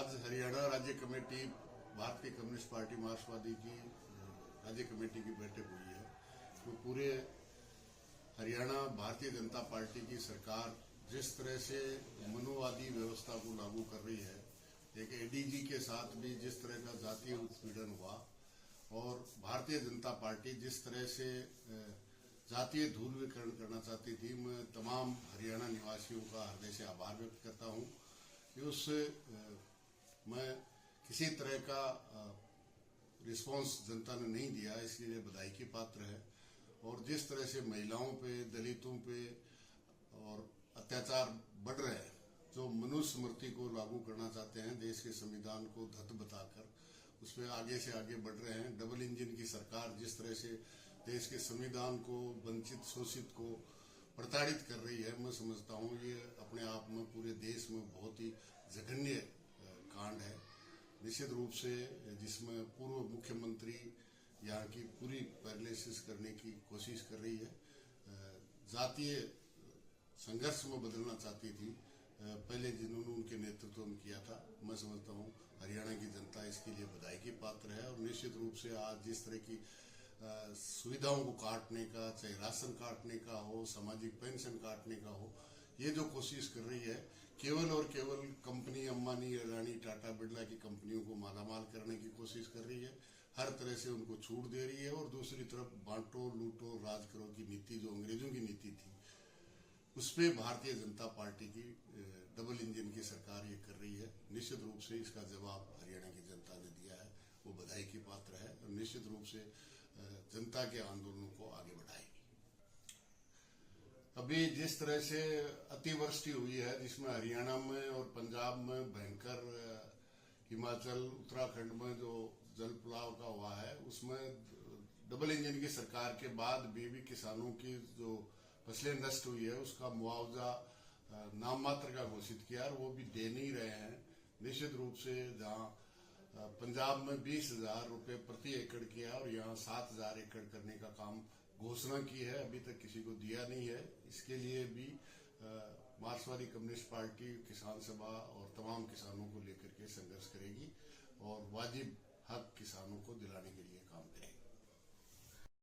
आज हरियाणा राज्य कमेटी भारतीय कम्युनिस्ट पार्टी मार्क्सवादी की राज्य कमेटी की बैठक हुई है। तो पूरे हरियाणा भारतीय जनता पार्टी की सरकार जिस तरह से मनुवादी व्यवस्था को लागू कर रही है, एक एडीजी के साथ भी जिस तरह का जातीय उत्पीड़न हुआ और भारतीय जनता पार्टी जिस तरह से जातीय ध्रुवीकरण करना चाहती थी, मैं तमाम हरियाणा निवासियों का हृदय से आभार व्यक्त करता हूं कि उससे मैं किसी तरह का रिस्पांस जनता ने नहीं दिया, इसलिए बधाई की पात्र है। और जिस तरह से महिलाओं पे, दलितों पे और अत्याचार बढ़ रहे हैं, जो मनुस्मृति को लागू करना चाहते हैं, देश के संविधान को धत बताकर उसमें आगे से आगे बढ़ रहे हैं। डबल इंजन की सरकार जिस तरह से देश के संविधान को, वंचित शोषित को प्रताड़ित कर रही है, मैं समझता हूँ ये अपने आप में पूरे देश में बहुत ही जघन्य कांड है। निश्चित रूप से जिसमें पूर्व मुख्यमंत्री यहाँ की पूरी पैरालिसिस करने की कोशिश कर रही है, जातीय संघर्ष में बदलना चाहती थी पहले जिन्होंने उनके नेतृत्व में किया था। मैं समझता हूँ हरियाणा की जनता इसके लिए बधाई की पात्र है। और निश्चित रूप से आज जिस तरह की सुविधाओं को काटने का, चाहे राशन काटने का हो, सामाजिक पेंशन काटने का हो, ये जो कोशिश कर रही है, केवल और केवल कंपनी अंबानी, अडानी, टाटा, बिरला की कंपनियों को मालामाल करने की कोशिश कर रही है। हर तरह से उनको छूट दे रही है। और दूसरी तरफ बांटो, लूटो, राज करो की नीति जो अंग्रेजों की नीति थी, उस पर भारतीय जनता पार्टी की डबल इंजन की सरकार ये कर रही है। निश्चित रूप से इसका जवाब हरियाणा की जनता ने दिया है, वो बधाई की पात्र है और निश्चित रूप से जनता के आंदोलनों को आगे बढ़ाएगी। अभी जिस तरह से अतिवृष्टि हुई है, जिसमें हरियाणा में और पंजाब में भयंकर, हिमाचल, उत्तराखंड में जो जल पुलाव का हुआ है, उसमें डबल इंजन की सरकार के बाद भी किसानों की जो फसलें नष्ट हुई है, उसका मुआवजा नाम मात्र का घोषित किया और वो भी दे नहीं रहे हैं। निश्चित रूप से जहां पंजाब में 20,000 रुपए प्रति एकड़ किया और यहाँ 7,000 एकड़ करने का काम घोषणा की है, अभी तक किसी को दिया नहीं है। इसके लिए भी मार्क्सवादी कम्युनिस्ट पार्टी किसान सभा और तमाम किसानों को लेकर के संघर्ष करेगी और वाजिब हक किसानों को दिलाने के लिए काम करेगी।